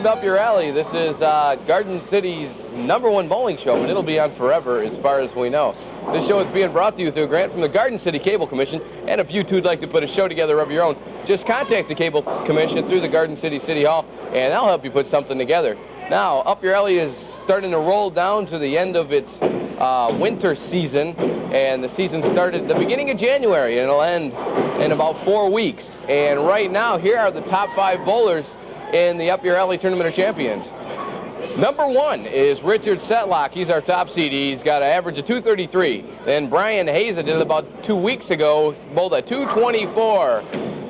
welcome to Up Your Alley. This is Garden City's #1 bowling show, and it'll be on forever as far as we know. This show is being brought to you through a grant from the Garden City Cable Commission, and if you too would like to put a show together of your own, just contact the Cable Commission through the Garden City City Hall, and they'll help you put something together. Now, Up Your Alley is starting to roll down to the end of its winter season, and the season started at the beginning of January, and it'll end in about 4 weeks. And right now, here are the top 5 bowlers in the Up Your Alley Tournament of Champions. #1 is Richard Setlock. He's our top seed. He's got an average of 233. Then Brian Hayes did it about 2 weeks ago, bowled at 224.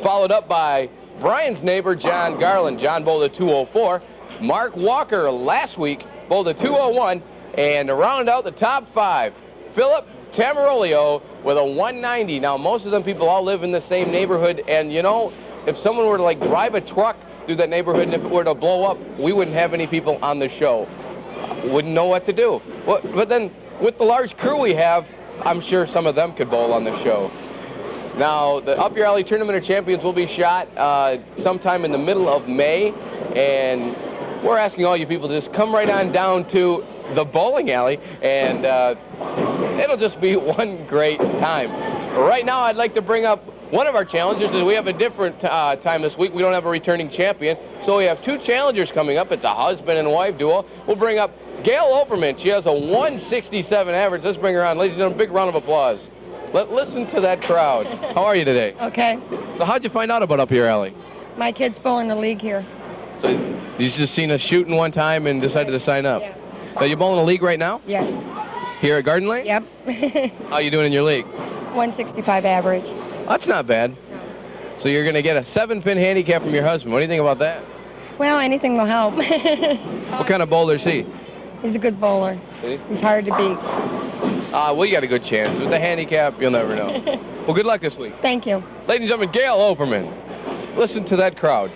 Followed up by Brian's neighbor, John Garland. John bowled at 204. Mark Walker last week bowled at 201. And to round out the top 5, Philip Tamarolio with a 190. Now, most of them people all live in the same neighborhood, and you know, if someone were to like drive a truck through that neighborhood and if it were to blow up, we wouldn't have any people on the show. Wouldn't know what to do. But then with the large crew we have, I'm sure some of them could bowl on the show. Now, the Up Your Alley Tournament of Champions will be shot sometime in the middle of May, and we're asking all you people to just come right on down to the bowling alley, and it'll just be one great time. Right now, I'd like to bring up one of our challengers. We have a different time this week. We don't have a returning champion, so we have 2 challengers coming up. It's a husband and wife duo. We'll bring up Gail Oberman. She has a 167 average. Let's bring her on. Ladies and gentlemen, big round of applause. Listen to that crowd. How are you today? Okay. So how'd you find out about Up Your Alley? My kids bowl in the league here. So you just seen us shooting one time and decided to sign up? Yeah. Now, you bowling a league right now? Yes. Here at Garden Lane? Yep. How you doing in your league? 165 average. That's not bad. So you're going to get a 7-pin handicap from your husband. What do you think about that? Well, anything will help. What kind of bowler is he? He's a good bowler. See? He's hard to beat. Well, you got a good chance. With the handicap, you'll never know. Well, good luck this week. Thank you. Ladies and gentlemen, Gail Oberman. Listen to that crowd.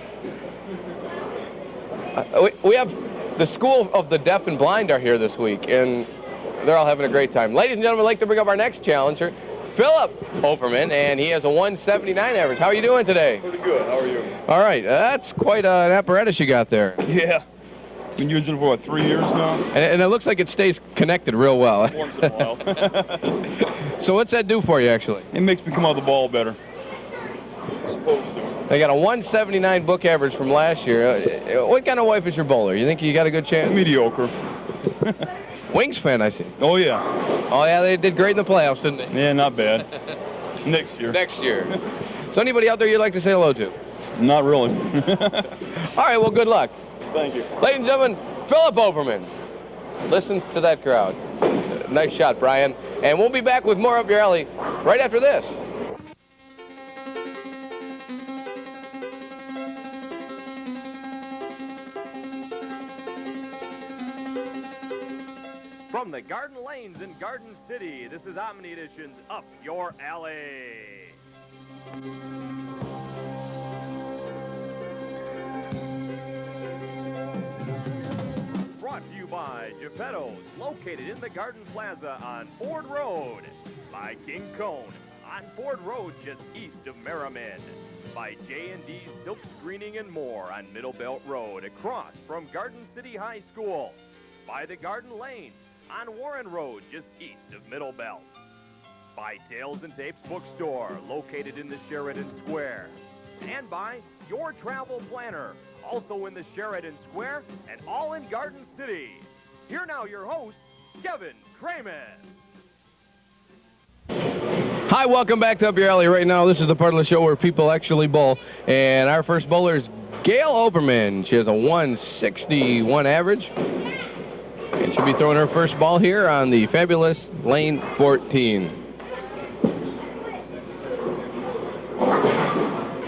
We have the School of the Deaf and Blind are here this week, and they're all having a great time. Ladies and gentlemen, I'd like to bring up our next challenger, Philip Oberman, and he has a 179 average. How are you doing today? Pretty good. How are you? All right. That's quite an apparatus you got there. Yeah. Been using it for, what, 3 years now? And it looks like it stays connected real well. Once in a while. So what's that do for you, actually? It makes me come out of the ball better. It's supposed to. They got a 179 book average from last year. What kind of wife is your bowler? You think you got a good chance? Mediocre. Wings fan, I see. Oh, yeah. Oh, yeah, they did great in the playoffs, didn't they? Yeah, not bad. Next year. Next year. So anybody out there you'd like to say hello to? Not really. All right, well, good luck. Thank you. Ladies and gentlemen, Philip Oberman. Listen to that crowd. Nice shot, Brian. And we'll be back with more Up Your Alley right after this. From the Garden Lanes in Garden City, this is Omni Edition's Up Your Alley. Brought to you by Geppetto's, located in the Garden Plaza on Ford Road. By King Cone, on Ford Road just east of Merriman. By J&D Silk Screening and More on Middle Belt Road, across from Garden City High School. By the Garden Lanes, on Warren Road, just east of Middle Belt. By Tales and Tapes Bookstore, located in the Sheridan Square. And by Your Travel Planner, also in the Sheridan Square and all in Garden City. Here now your host, Kevin Krames. Hi, welcome back to Up Your Alley. Right now, this is the part of the show where people actually bowl. And our first bowler is Gail Oberman. She has a 161 average. And she'll be throwing her first ball here on the fabulous Lane 14.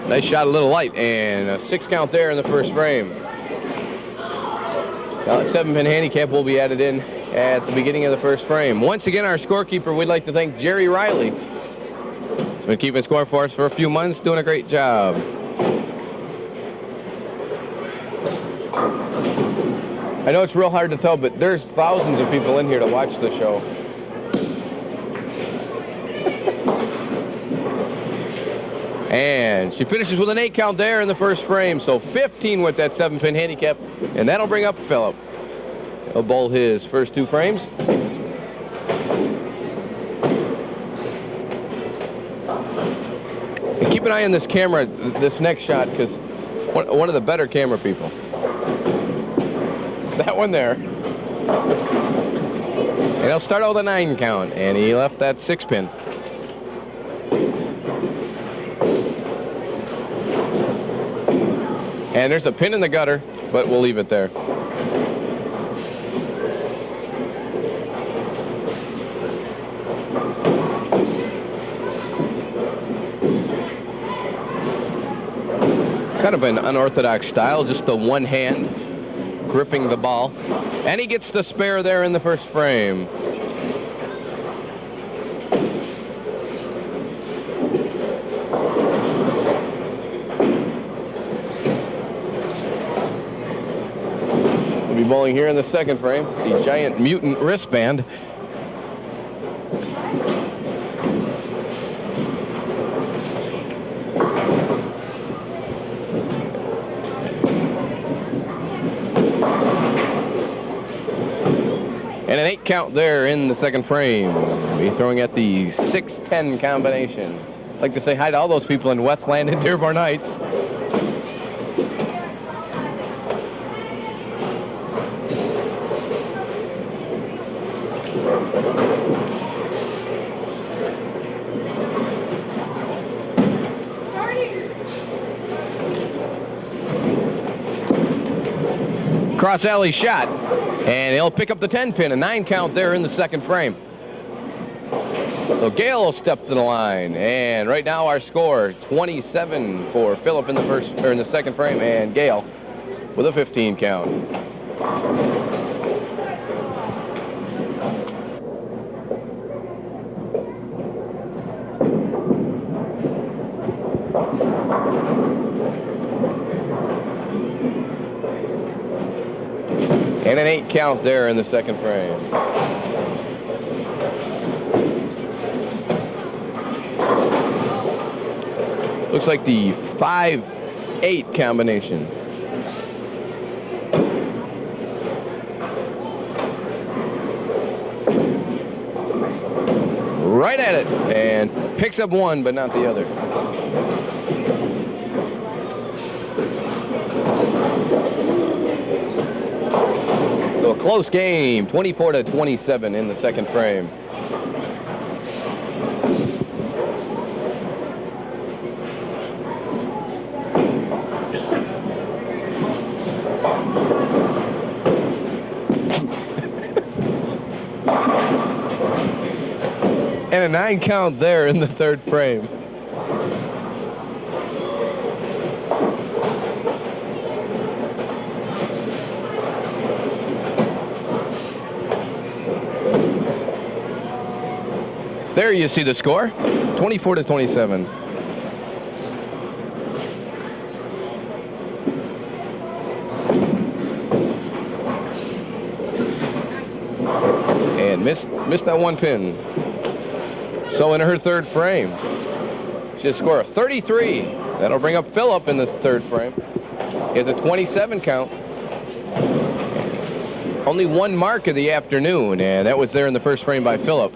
Nice shot, a little light, and a 6 count there in the first frame. Now, 7-pin handicap will be added in at the beginning of the first frame. Once again, our scorekeeper, we'd like to thank Jerry Riley. He's been keeping score for us for a few months, doing a great job. I know it's real hard to tell, but there's thousands of people in here to watch the show. And she finishes with an 8 count there in the first frame. So 15 with that 7-pin handicap. And that'll bring up Phillip. He'll bowl his first 2 frames. And keep an eye on this camera, this next shot, because one of the better camera people. That one there. And he'll start out with a 9 count. And he left that 6-pin. And there's a pin in the gutter, but we'll leave it there. Kind of an unorthodox style, just the one hand gripping the ball. And he gets the spare there in the first frame. Bowling here in the second frame, the Giant Mutant wristband. And an 8 count there in the second frame. Be throwing at the 6-10 combination. I'd like to say hi to all those people in Westland and Dearborn Heights. Cross alley shot, and he'll pick up the 10-pin, a 9 count there in the second frame. So Gale will step to the line, and right now our score 27 for Phillip in the second frame, and Gale with a 15 count. And an 8 count there in the second frame. Looks like the 5-8 combination. Right at it, and picks up one, but not the other. So a close game, 24-27 in the second frame. And a 9 count there in the third frame. There you see the score, 24-27. And missed that one pin. So in her third frame, she has a score of 33. That'll bring up Phillip in the third frame. He has a 27 count. Only one mark of the afternoon, and that was there in the first frame by Phillip.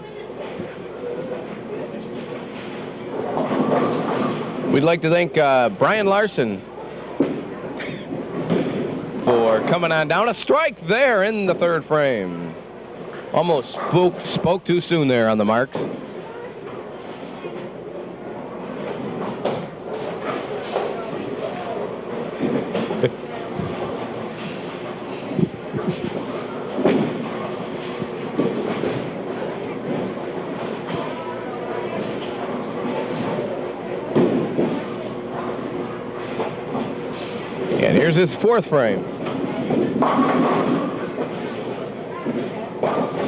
We'd like to thank Brian Larson for coming on down. A strike there in the third frame. Almost spoke too soon there on the marks. And here's his fourth frame.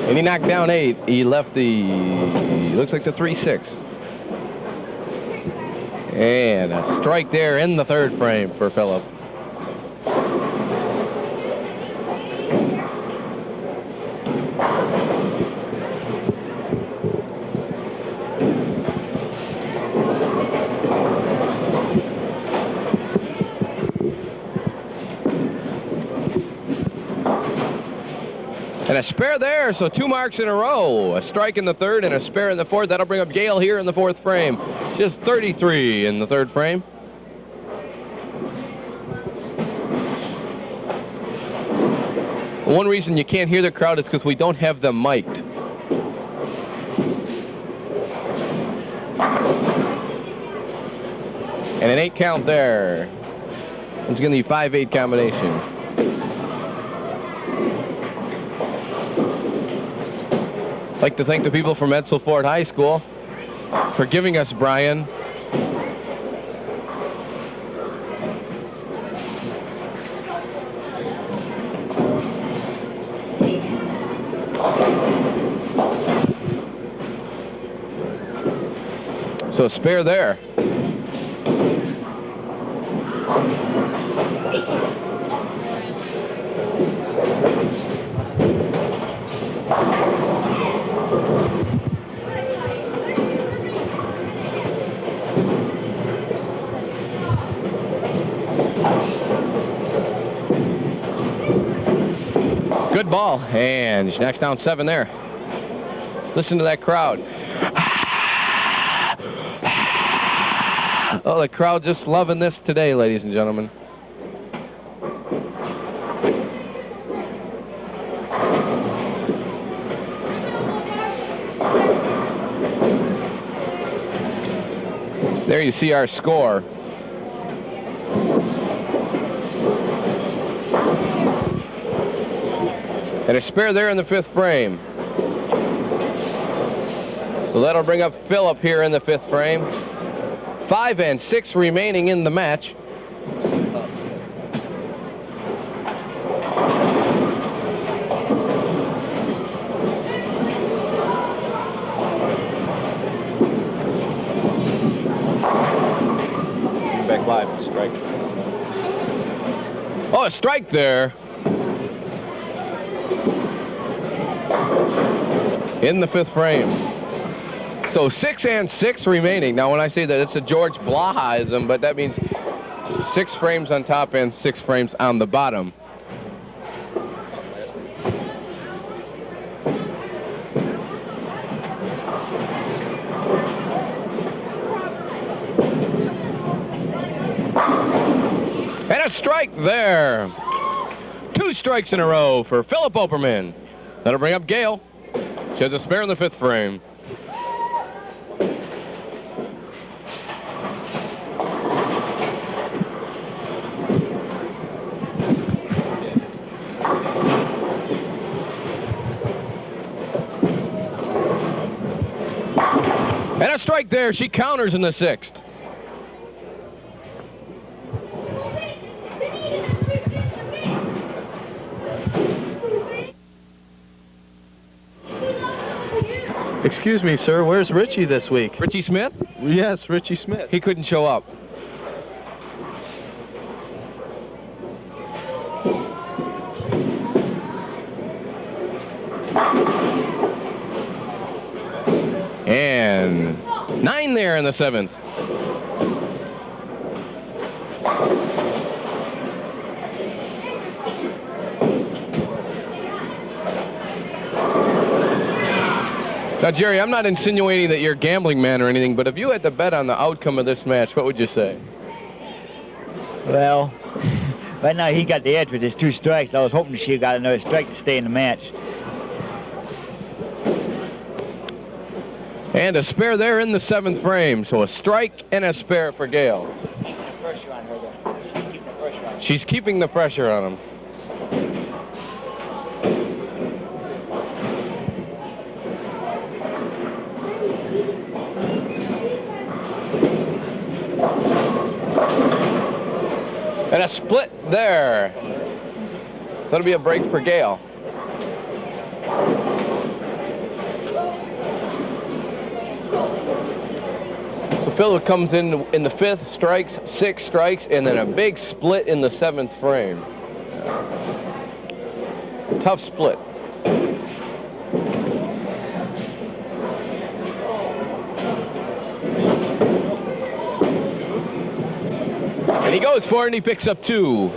And he knocked down 8. He left looks like the 3-6. And a strike there in the third frame for Phillip. And a spare there, so 2 marks in a row. A strike in the third and a spare in the fourth. That'll bring up Gale here in the fourth frame. Just 33 in the third frame. One reason you can't hear the crowd is because we don't have them mic'd. And an 8 count there. It's going to be 5-8 combination. I'd like to thank the people from Edsel Ford High School for giving us Brian. So spare there. Good ball, and she knocks down 7 there. Listen to that crowd. Oh, the crowd just loving this today, ladies and gentlemen. There you see our score. And a spare there in the 5th frame. So that'll bring up Phillip here in the 5th frame. 5 and 6 remaining in the match. Back live, strike. Oh, a strike there. In the 5th frame. So 6 and 6 remaining. Now, when I say that, it's a George Blahaism, but that means 6 frames on top and 6 frames on the bottom. And a strike there. 2 strikes in a row for Phillip Operman. That'll bring up Gale. She has a spare in the 5th frame. And a strike there. She counters in the 6th. Excuse me, sir. Where's Richie this week? Richie Smith? Yes, Richie Smith. He couldn't show up. And 9 there in the 7th. Now, Jerry, I'm not insinuating that you're a gambling man or anything, but if you had to bet on the outcome of this match, what would you say? Well, right now he got the edge with his 2 strikes. I was hoping she got another strike to stay in the match. And a spare there in the 7th frame. So a strike and a spare for Gale. She's keeping the pressure on him. And a split there. So that'll be a break for Gale. So Phillip comes in the 5th, strikes, 6 strikes, and then a big split in the 7th frame. Tough split. And he goes for it, and he picks up 2.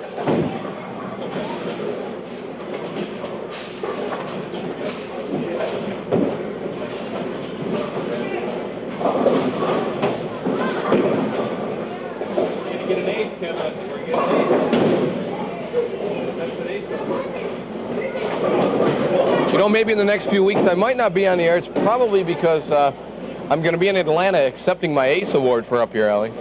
know, maybe in the next few weeks I might not be on the air. It's probably because I'm going to be in Atlanta accepting my ACE award for Up Your Alley.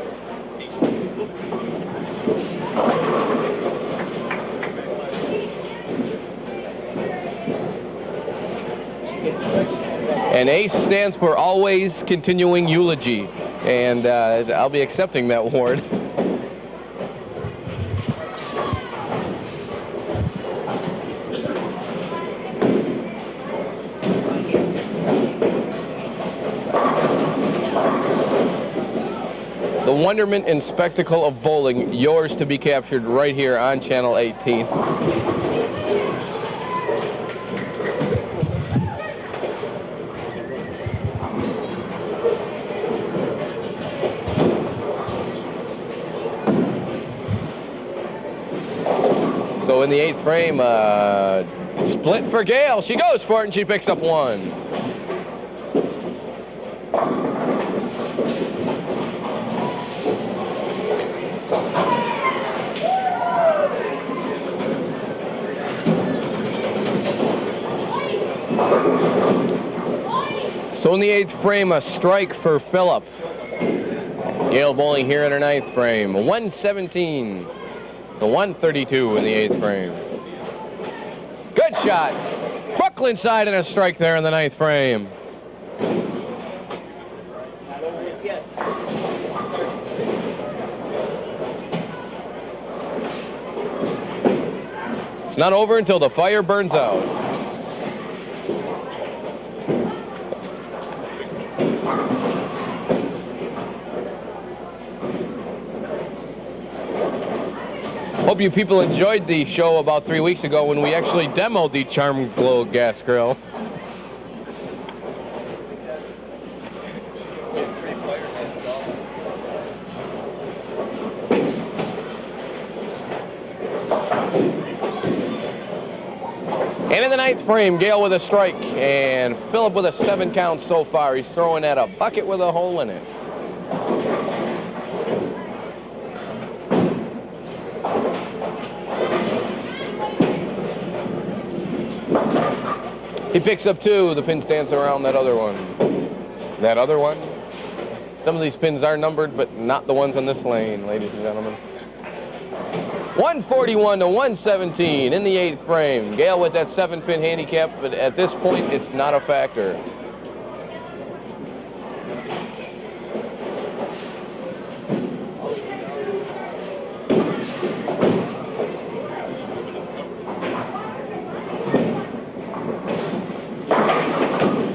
And ACE stands for Always Continuing Eulogy, and I'll be accepting that award. The wonderment and spectacle of bowling, yours to be captured right here on Channel 18. So in the 8th frame, split for Gail. She goes for it and she picks up 1. So in the 8th frame, a strike for Phillip. Gail bowling here in her 9th frame. 117 to 132 in the 8th frame. Good shot. Brooklyn side and a strike there in the 9th frame. It's not over until the fire burns out. Hope you people enjoyed the show about 3 weeks ago when we actually demoed the Charm Glow gas grill. And in the 9th frame, Gail with a strike and Phillip with a 7 count so far. He's throwing at a bucket with a hole in it. He picks up 2. The pins dance around that other one. That other one? Some of these pins are numbered, but not the ones on this lane, ladies and gentlemen. 141 to 117 in the 8th frame. Gail with that 7-pin handicap, but at this point, it's not a factor.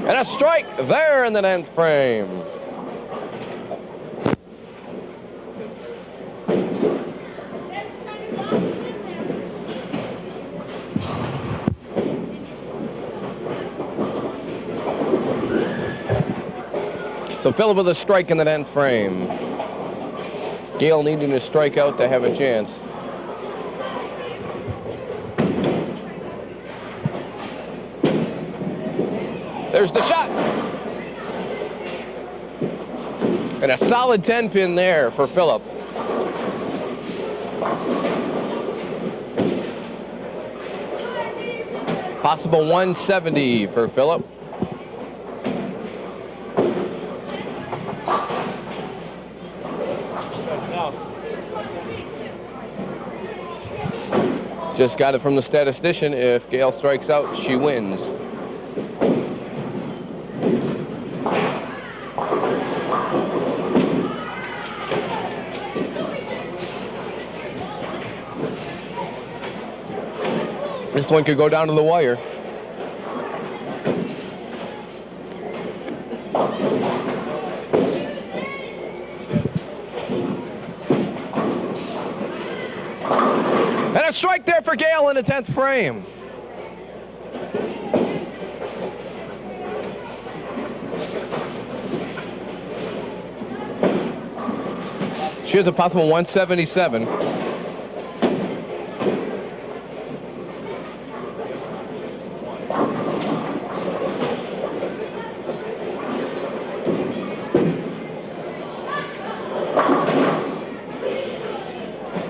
And a strike there in the 10th frame. So Phillip with a strike in the 10th frame. Gail needing to strike out to have a chance. There's the shot. And a solid 10-pin there for Phillip. Possible 170 for Phillip. Just got it from the statistician. If Gail strikes out, she wins. This one could go down to the wire. And a strike there for Gail in the 10th frame. She has a possible 177.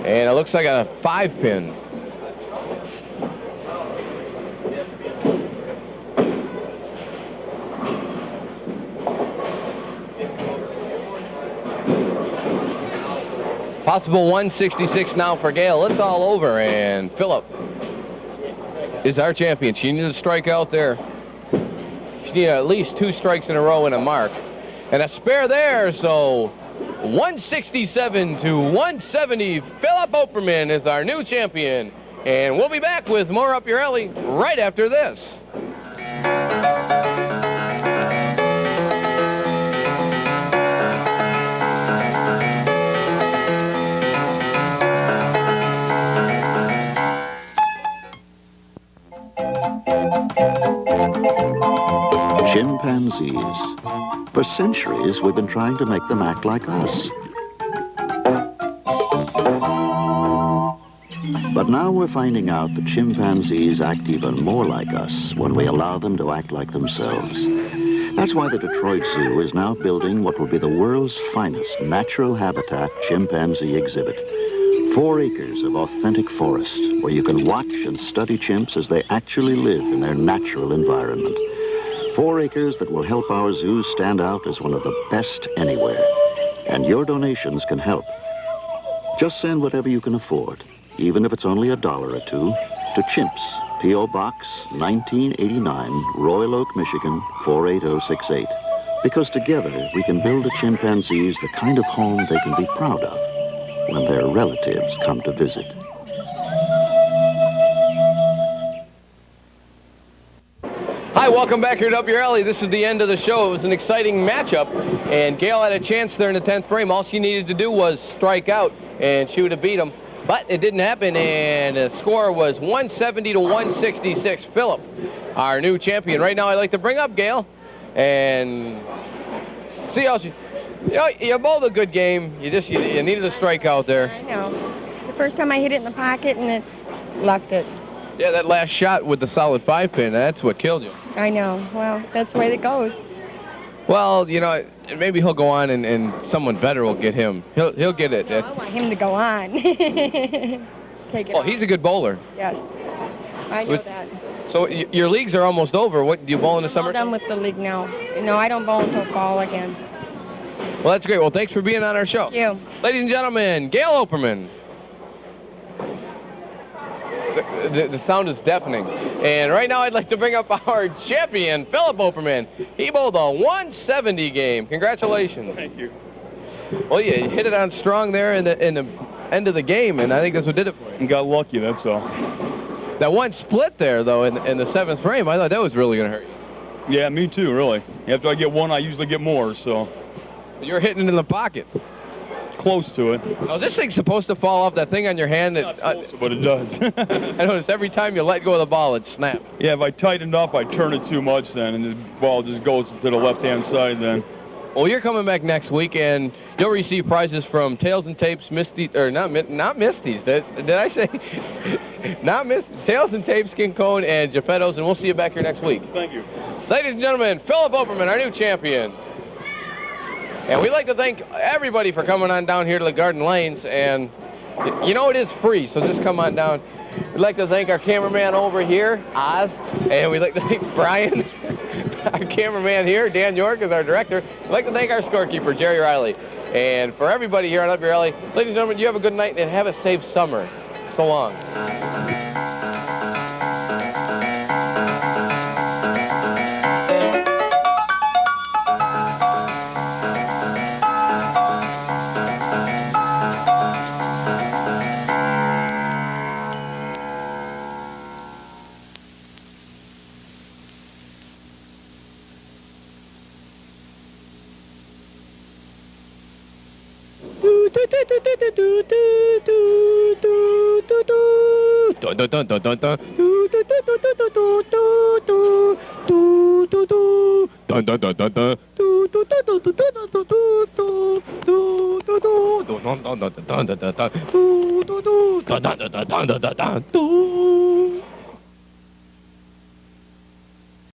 And it looks like a 5-pin. Possible 166 now for Gail. It's all over, and Phillip is our champion. She needed a strike out there. She needed at least 2 strikes in a row and a mark. And a spare there, so 167 to 170. Phillip Operman is our new champion. And we'll be back with more Up Your Alley right after this. Chimpanzees. For centuries, we've been trying to make them act like us. But now we're finding out that chimpanzees act even more like us when we allow them to act like themselves. That's why the Detroit Zoo is now building what will be the world's finest natural habitat chimpanzee exhibit. 4 acres of authentic forest where you can watch and study chimps as they actually live in their natural environment. 4 acres that will help our zoo stand out as one of the best anywhere. And your donations can help. Just send whatever you can afford, even if it's only $1 or $2, to Chimps, P.O. Box 1989, Royal Oak, Michigan 48068. Because together we can build the chimpanzees the kind of home they can be proud of when their relatives come to visit. Hi, welcome back here to Up Your Alley. This is the end of the show. It was an exciting matchup, and Gail had a chance there in the 10th frame. All she needed to do was strike out, and she would have beat him. But it didn't happen, and the score was 170 to 166. Phillip, our new champion. Right now, I'd like to bring up Gail and see how she... You know, you bowled a good game. You needed a strikeout there. I know. The first time I hit it in the pocket and it left it. Yeah, that last shot with the solid 5-pin, that's what killed you. I know. Well, that's the way it goes. Well, you know, maybe he'll go on and someone better will get him. He'll get it. No, I want him to go on. Take it Well, off. he's a good bowler. Yes. I know With- that. So your leagues are almost over. What do you bowl in the I'm summer? all done with the league now. No, I don't bowl until fall again. Well, that's great. Well, thanks for being on our show. Thank you. Ladies and gentlemen, Gail Operman. The sound is deafening. And right now I'd like to bring up our champion, Phillip Operman. He bowled a 170 game. Congratulations. Thank you. Well, you hit it on strong there in the end of the game, and I think that's what did it for you. And got lucky, that's all. That one split there, though, in the 7th frame, I thought that was really going to hurt you. Yeah, me too, really. After I get one, I usually get more, so You're hitting it in the pocket. close to it. Now, is this thing supposed to fall off that thing on your hand? Not close, but it does. I notice every time you let go of the ball, it snaps. Yeah, if I tighten it up, I turn it too much then, and the ball just goes to the left-hand side then. Well, you're coming back next week, and you'll receive prizes from Tails and Tapes, Misty, or not Misties. Did I say? Not Tails and Tapes, King Cone, and Geppetto's, and we'll see you back here next week. Thank you. Ladies and gentlemen, Phillip Operman, our new champion. And we'd like to thank everybody for coming on down here to the Garden Lanes. And you know it is free, so just come on down. We'd like to thank our cameraman over here, Oz. And we'd like to thank Brian, our cameraman here. Dan York is our director. We'd like to thank our scorekeeper, Jerry Riley. And for everybody here on Up Your Alley, ladies and gentlemen, you have a good night and have a safe summer. So long.